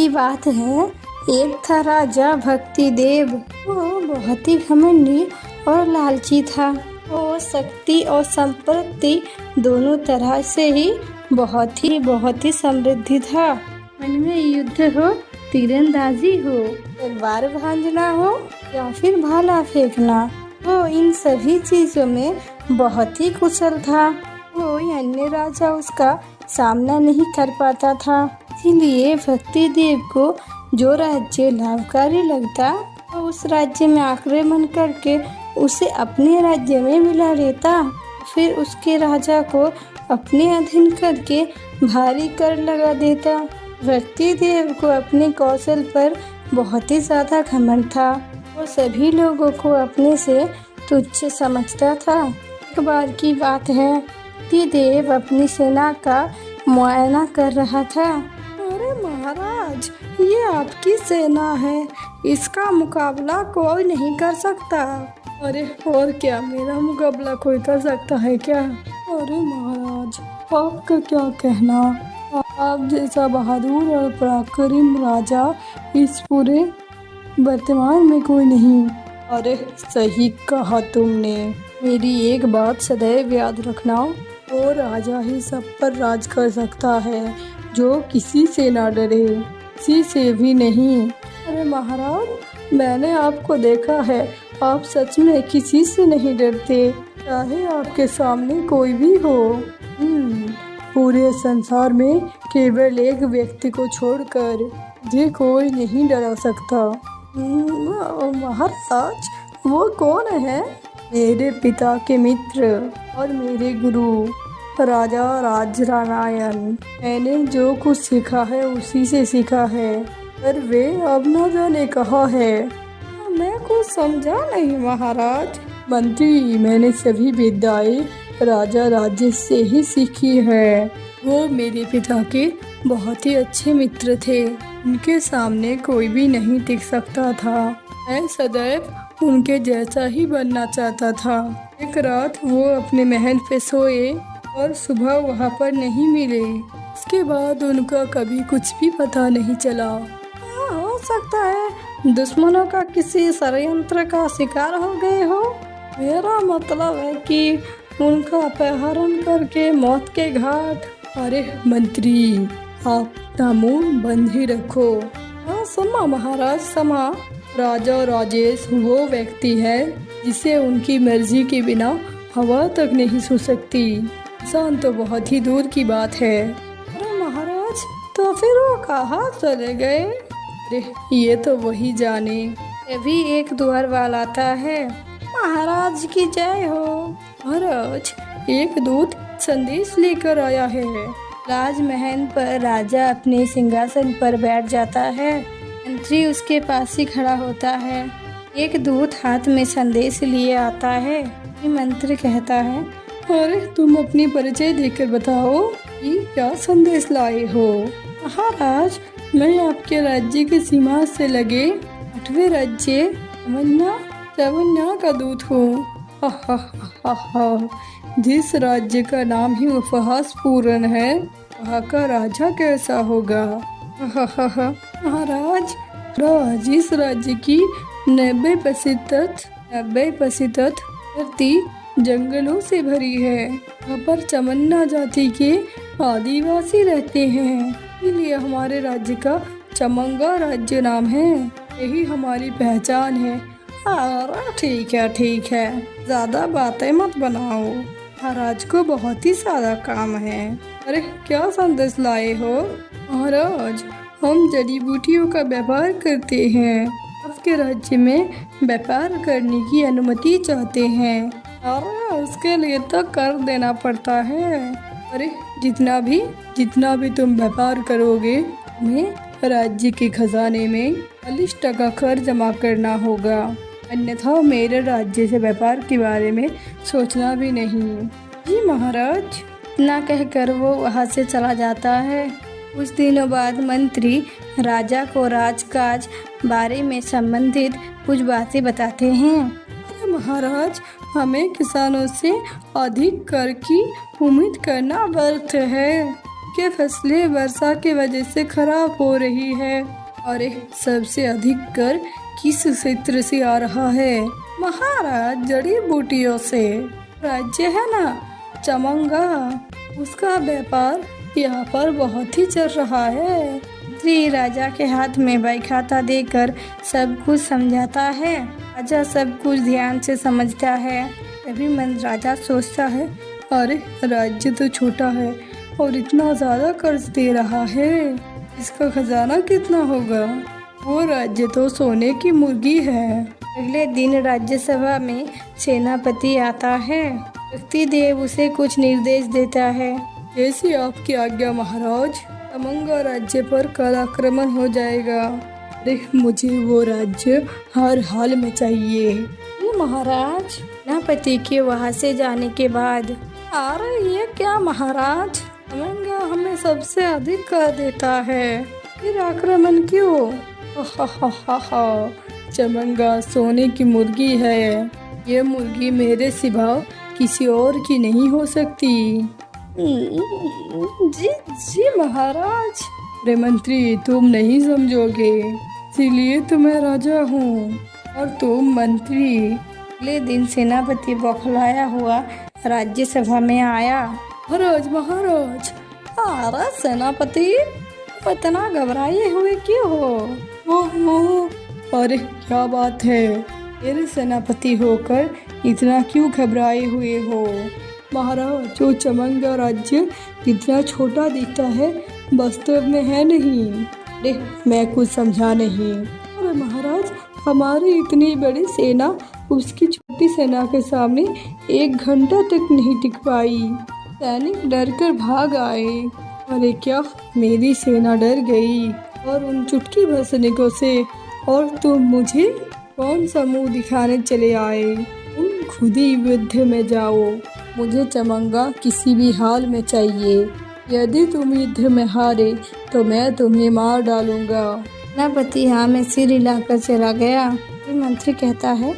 की बात है, एक था राजा भक्ति देव। वो बहुत ही घमंडी और लालची था। वो शक्ति और संपत्ति दोनों तरह से ही बहुत ही समृद्धि था। मन में युद्ध हो, तीरंदाजी हो, तलवार भांजना हो या फिर भाला फेंकना, वो इन सभी चीजों में बहुत ही कुशल था। कोई अन्य राजा उसका सामना नहीं कर पाता था। इसीलिए भक्ति देव को जो राज्य लाभकारी लगता, वो उस राज्य में आक्रमण करके उसे अपने राज्य में मिला लेता। फिर उसके राजा को अपने अधीन करके भारी कर लगा देता। भक्ति देव को अपने कौशल पर बहुत ही ज्यादा घमंड था। वो सभी लोगों को अपने से तुच्छ समझता था। एक बार की बात है, भक्ति देव अपनी सेना का मुआयना कर रहा था। अरे महाराज, ये आपकी सेना है, इसका मुकाबला कोई नहीं कर सकता। अरे और क्या, मेरा मुकाबला कोई कर सकता है क्या? अरे महाराज, आपका क्या कहना, आप जैसा बहादुर और पराक्रमी राजा इस पूरे वर्तमान में कोई नहीं। अरे सही कहा तुमने। मेरी एक बात सदैव याद रखना, वो राजा ही सब पर राज कर सकता है जो किसी से ना डरे, किसी से भी नहीं। अरे महाराज, मैंने आपको देखा है, आप सच में किसी से नहीं डरते, चाहे आपके सामने कोई भी हो। पूरे संसार में केवल एक व्यक्ति को छोड़कर मुझे कोई नहीं डरा सकता। महाराज, वो कौन है? मेरे पिता के मित्र और मेरे गुरु राजा राजनारायण। मैंने जो कुछ सीखा है उसी से सीखा है, पर वे अब न जाने कहाँ है। मैं कुछ समझा नहीं महाराज। मंत्री, मैंने सभी विद्याएं राजा राजेश से ही सीखी है। वो मेरे पिता के बहुत ही अच्छे मित्र थे। उनके सामने कोई भी नहीं टिक सकता था। मैं सदैव उनके जैसा ही बनना चाहता था। एक रात वो अपने महल पे सोए और सुबह वहाँ पर नहीं मिले। उसके बाद उनका कभी कुछ भी पता नहीं चला। हो सकता है दुश्मनों का किसी षड्यंत्र का शिकार हो गए हो। मेरा मतलब है कि उनका अपहरण करके मौत के घाट। अरे मंत्री, आप अपना मुंह बंद ही रखो। हाँ समा महाराज, समा। राजा राजेश वो व्यक्ति है जिसे उनकी मर्जी के बिना हवा तक नहीं छू सकती। इंसान तो बहुत ही दूर की बात है। अरे महाराज, तो फिर वो कहाँ चले गए? अरे ये तो वही जाने। अभी एक द्वार वाला आता है। महाराज की जय हो। महाराज, एक दूत संदेश लेकर आया है। राजमहल पर राजा अपने सिंहासन पर बैठ जाता है। मंत्री उसके पास ही खड़ा होता है। एक दूत हाथ में संदेश लिए आता है। मंत्री कहता है, अरे तुम अपनी परिचय देकर बताओ कि क्या संदेश लाए हो। महाराज, मैं आपके राज्य के सीमा से लगे 8वें राज्य चवन्ना का दूत हूँ। जिस राज्य का नाम ही उपहास पूर्ण है, वहाँ का राजा कैसा होगा। महाराज, जिस राज्य की 90% धरती जंगलों से भरी है, वहाँ पर चमन्ना जाति के आदिवासी रहते हैं, इसलिए हमारे राज्य का चमंगा राज्य नाम है। यही हमारी पहचान है। अरे ठीक है, ज्यादा बातें मत बनाओ। महाराज को बहुत ही सारा काम है। अरे क्या संदेश लाए हो? महाराज, हम जड़ी बूटियों का व्यापार करते हैं। आपके राज्य में व्यापार करने की अनुमति चाहते हैं। अरे उसके लिए तो कर देना पड़ता है। अरे जितना भी तुम व्यापार करोगे, हमें राज्य के खजाने में 40% कर जमा करना होगा, अन्यथा मेरे राज्य से व्यापार के बारे में सोचना भी नहीं। जी महाराज, इतना कहकर वो वहाँ से चला जाता है। कुछ दिनों बाद मंत्री राजा को राजकाज बारे में संबंधित कुछ बातें बताते हैं। महाराज, हमें किसानों से अधिक कर की उम्मीद करना व्यर्थ है। कि फसलें वर्षा की वजह से खराब हो रही है। और सबसे अधिक कर किस क्षेत्र से आ रहा है? महाराज, जड़ी बूटियों से। राज्य है ना चमंगा, उसका व्यापार यहाँ पर बहुत ही चल रहा है। मंत्री राजा के हाथ में बही खाता देकर सब कुछ समझाता है। राजा सब कुछ ध्यान से समझता है। तभी मन राजा सोचता है, अरे राज्य तो छोटा है और इतना ज्यादा कर्ज दे रहा है, इसका खजाना कितना होगा? वो राज्य तो सोने की मुर्गी है। अगले दिन राज्यसभा में सेनापति आता है। भक्ति देव उसे कुछ निर्देश देता है। जैसी आपकी आज्ञा महाराज। तमंगा राज्य पर कल आक्रमण हो जाएगा। अरे मुझे वो राज्य हर हाल में चाहिए। महाराज, सेनापति के वहाँ से जाने के बाद, अरे ये क्या महाराज, तमंगा हमें सबसे अधिक कर देता है, फिर आक्रमण क्यों? चमंगा सोने की मुर्गी है, ये मुर्गी मेरे सिवा किसी और की नहीं हो सकती। जी जी महाराज। अरे मंत्री, तुम नहीं समझोगे, इसीलिए तो मैं राजा हूँ और तुम मंत्री। अगले दिन सेनापति बौखलाया हुआ राज्यसभा में आया। महाराज महाराज। अरे सेनापति, इतना घबराए हुए क्यों हो? अरे क्या बात है, मेरे सेनापति होकर इतना क्यों घबराए हुए हो? महाराज, जो चमंगा राज्य इतना छोटा दिखता है वास्तव में है नहीं। अरे मैं कुछ समझा नहीं। अरे महाराज, हमारी इतनी बड़ी सेना उसकी छोटी सेना के सामने 1 घंटा तक नहीं टिक पाई। सैनिक डर कर भाग आए। अरे क्या, मेरी सेना डर गई और उन चुटकी भर सैनिकों से, और तुम मुझे कौन सा मुंह दिखाने चले आए? तुम खुद ही युद्ध में जाओ, मुझे चमंगा किसी भी हाल में चाहिए। यदि तुम युद्ध में हारे तो मैं तुम्हें मार डालूंगा। सेनापति हाँ में सिर हिलाकर चला गया। मंत्री कहता है,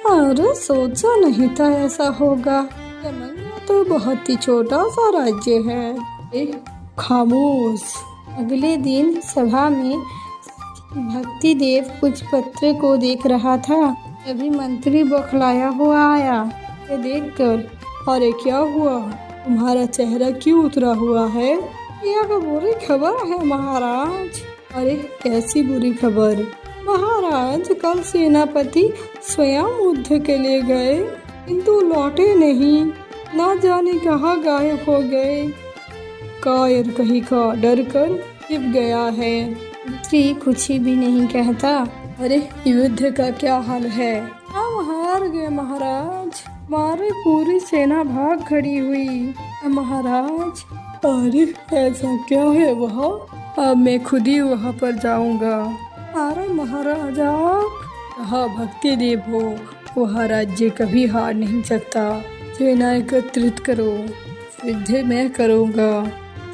अरे सोचा नहीं था ऐसा होगा, चमंगा तो बहुत ही छोटा सा राज्य है। खामोश। अगले दिन सभा में भक्ति देव कुछ पत्र को देख रहा था। तभी मंत्री बौखलाया हुआ आया। ये देखकर, अरे क्या हुआ, तुम्हारा चेहरा क्यों उतरा हुआ है? यह बुरी खबर है महाराज। अरे कैसी बुरी खबर? महाराज, कल सेनापति स्वयं युद्ध के लिए गए किंतु लौटे नहीं, ना जाने कहाँ गायब हो गए। कायर कहीं का डर कर छिप गया है। मंत्री कुछ भी नहीं कहता। अरे युद्ध का क्या हाल है? हम हार गए महाराज, हमारी पूरी सेना भाग खड़ी हुई महाराज। अरे ऐसा क्या है वहाँ? अब मैं खुद ही वहाँ पर जाऊँगा। अरे महाराज, आप कहाँ भक्ति देव हो, वह राज्य कभी हार नहीं सकता। सेना एकत्रित करो, युद्ध मैं करूँगा।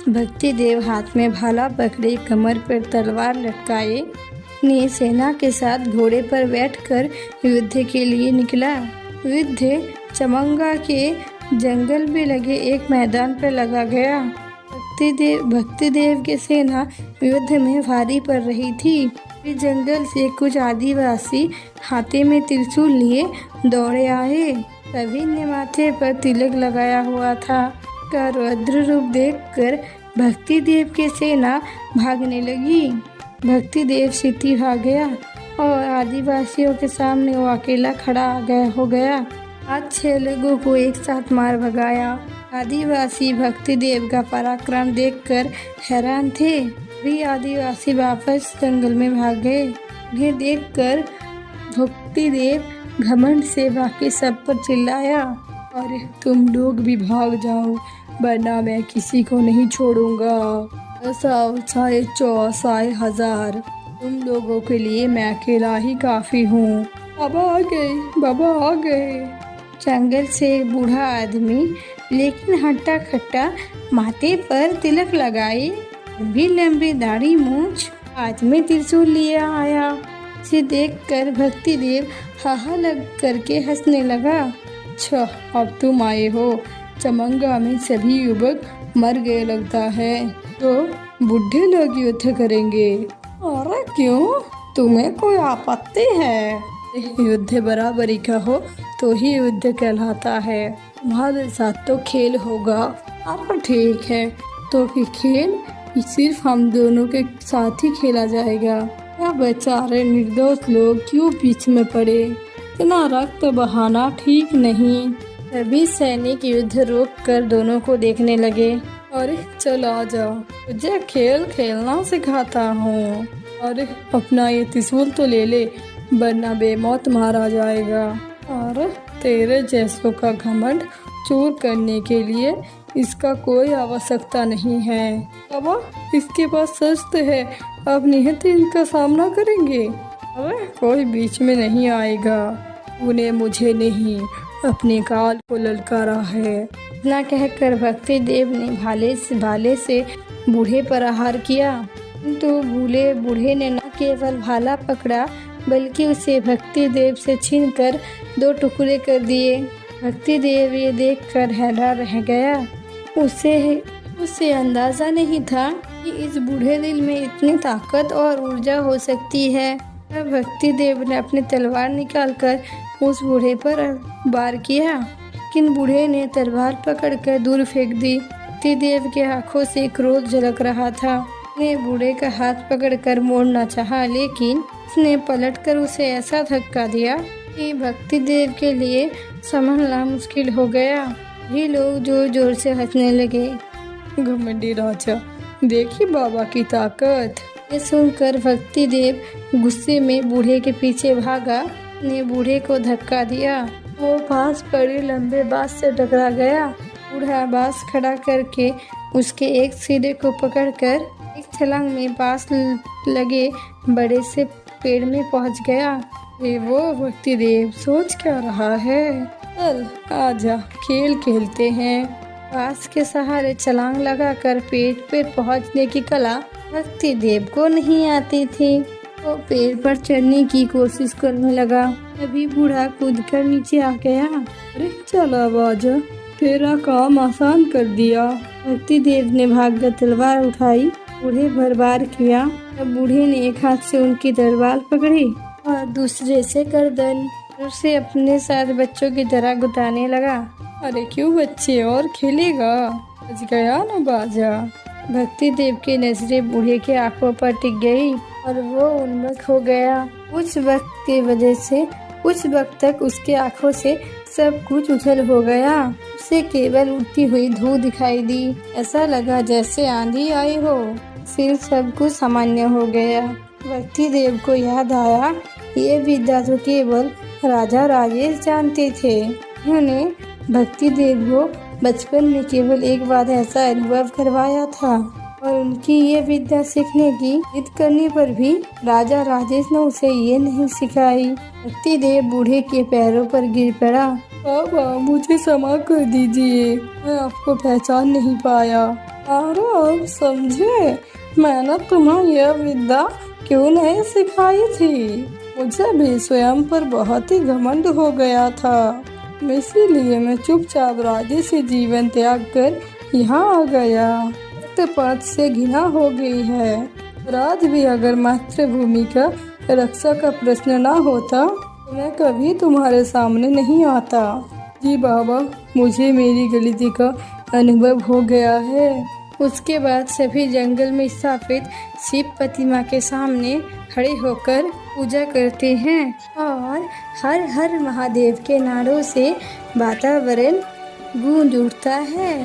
भक्ति देव हाथ में भाला पकड़े, कमर पर तलवार लटकाए, ने सेना के साथ घोड़े पर बैठकर युद्ध के लिए निकला। युद्ध चमंगा के जंगल में लगे एक मैदान पर लगा गया। भक्ति देव की सेना युद्ध में भारी पड़ रही थी। फिर जंगल से कुछ आदिवासी हाथे में त्रिशूल लिए दौड़े आए। सभी ने माथे पर तिलक लगाया हुआ था। का रौद्र रूप देखकर भक्ति देव की सेना भागने लगी। भक्ति देव सीधी भाग गया और आदिवासियों के सामने वो अकेला खड़ा हो गया। 5-6 लोगों को एक साथ मार भगाया। आदिवासी भक्ति देव का पराक्रम देखकर हैरान थे। भी आदिवासी वापस जंगल में भाग गए। उन्हें देखकर भक्ति देव घमंड से बाकी सब पर चिल्लाया, अरे तुम लोग भी भाग जाओ, वरना मैं किसी को नहीं छोड़ूंगा। 100,000 तुम लोगों के लिए मैं अकेला ही काफी हूँ। बाबा आ गए, बाबा आ गए। जंगल से बूढ़ा आदमी, लेकिन हट्टा खट्टा, माथे पर तिलक लगाए, लंबी लंबी दाढ़ी मूंछ, हाथ में त्रिशूल लिए आया। इसे देखकर भक्ति देव हाहा लग करके हंसने लगा। अच्छा, अब तुम आए हो। चमंगा में सभी युवक मर गए लगता है, तो बुढ़े लोग युद्ध करेंगे। अरे क्यों, तुम्हें कोई आपत्ति है? युद्ध बराबरी का हो तो ही युद्ध कहलाता है। तुम्हारे साथ तो खेल होगा। अब ठीक है, तो फिर खेल सिर्फ हम दोनों के साथ ही खेला जाएगा। यह बेचारे निर्दोष लोग क्यों बीच में पड़े? इतना रक्त बहाना ठीक नहीं। तभी सैनिक युद्ध रोक कर दोनों को देखने लगे। अरे चल आ जा, तुझे खेल खेलना सिखाता हूँ। अरे अपना ये त्रिशूल तो ले ले, वरना बेमौत मारा जाएगा। और तेरे जैसों का घमंड चूर करने के लिए इसका कोई आवश्यकता नहीं है। अब इसके पास शस्त्र है, अब निहत इनका सामना करेंगे। अरे कोई बीच में नहीं आएगा। उन्हें मुझे नहीं, अपने काल को ललकारा है। इतना कहकर भक्ति देव ने भाले से बूढ़े पर प्रहार किया, किंतु बूढ़े ने न केवल भाला पकड़ा बल्कि उसे भक्ति देव से छीनकर 2 टुकड़े कर दिए। भक्ति देव ये देखकर हैरान रह गया। उसे अंदाजा नहीं था कि इस बूढ़े दिल में इतनी ताकत और ऊर्जा हो सकती है। तब भक्ति देव ने अपनी तलवार निकालकर उस बूढ़े पर वार किया, लेकिन बूढ़े ने तलवार पकड़कर दूर फेंक दी। भक्ति देव के आंखों से क्रोध झलक रहा था। उसने बूढ़े का हाथ पकड़कर मोड़ना चाहा, लेकिन उसने पलटकर उसे ऐसा धक्का दिया कि भक्ति देव के लिए संभलना मुश्किल हो गया। भी लोग जोर जोर से हंसने लगे। घमंडी राजा, देखी बाबा की ताकत। ये सुनकर भक्ति देव गुस्से में बूढ़े के पीछे भागा। ने बूढ़े को धक्का दिया। वो पास पड़े लंबे बांस से टकरा गया। बूढ़ा बांस खड़ा करके उसके एक सिरे को पकड़कर एक छलांग में पास लगे बड़े से पेड़ में पहुंच गया। वो भक्ति देव सोच क्या रहा है? चल आजा, खेल खेलते हैं। बांस के सहारे छलांग लगाकर पेड़ पे पहुंचने की कला भक्ति देव को नहीं आती थी। वो पेड़ पर चढ़ने की कोशिश करने लगा। तभी बूढ़ा कूदकर नीचे आ गया। अरे चला बाजा, तेरा काम आसान कर दिया। भक्ति देव ने भागकर तलवार उठाई, बूढ़े पर वार किया। तब बूढ़े ने एक हाथ से उनकी तलवार पकड़ी और दूसरे से गर्दन, उसे अपने साथ बच्चों की तरह गुताने लगा। अरे क्यों बच्चे, और खेलेगा? बच गया ना बाजा। भक्ति देव की नजरें बूढ़े के आंखों पर टिक गई और वो उन्मत्त हो गया। कुछ वक्त तक उसके आंखों से सब कुछ उछल हो गया। उसे केवल उड़ती हुई धूल दिखाई दी। ऐसा लगा जैसे आंधी आई हो। फिर सब कुछ सामान्य हो गया। भक्ति देव को याद आया, ये विद्या तो केवल राजा राजेश जानते थे। उन्होंने भक्ति देव को बचपन में केवल एक बार ऐसा अनुभव करवाया था और उनकी ये विद्या सीखने की जिद करने पर भी राजा राजेश ने उसे ये नहीं सिखाई। भक्ति देव बूढ़े के पैरों पर गिर पड़ा। बाबा मुझे क्षमा कर दीजिए, मैं आपको पहचान नहीं पाया। अरे अब समझे, मैंने तुम्हें यह विद्या क्यों नहीं सिखाई थी? मुझे भी स्वयं पर बहुत ही घमंड हो गया था, इसीलिए मैं चुपचाप राजे से जीवन त्याग कर यहाँ आ गया। रक्तपात से घृणा हो गई है। और आज भी अगर मातृभूमि का रक्षा का प्रश्न ना होता तो मैं कभी तुम्हारे सामने नहीं आता। जी बाबा, मुझे मेरी गलती का अनुभव हो गया है। उसके बाद सभी जंगल में स्थापित शिव प्रतिमा के सामने खड़े होकर पूजा करते हैं और हर हर महादेव के नारों से वातावरण गूंज उठता है।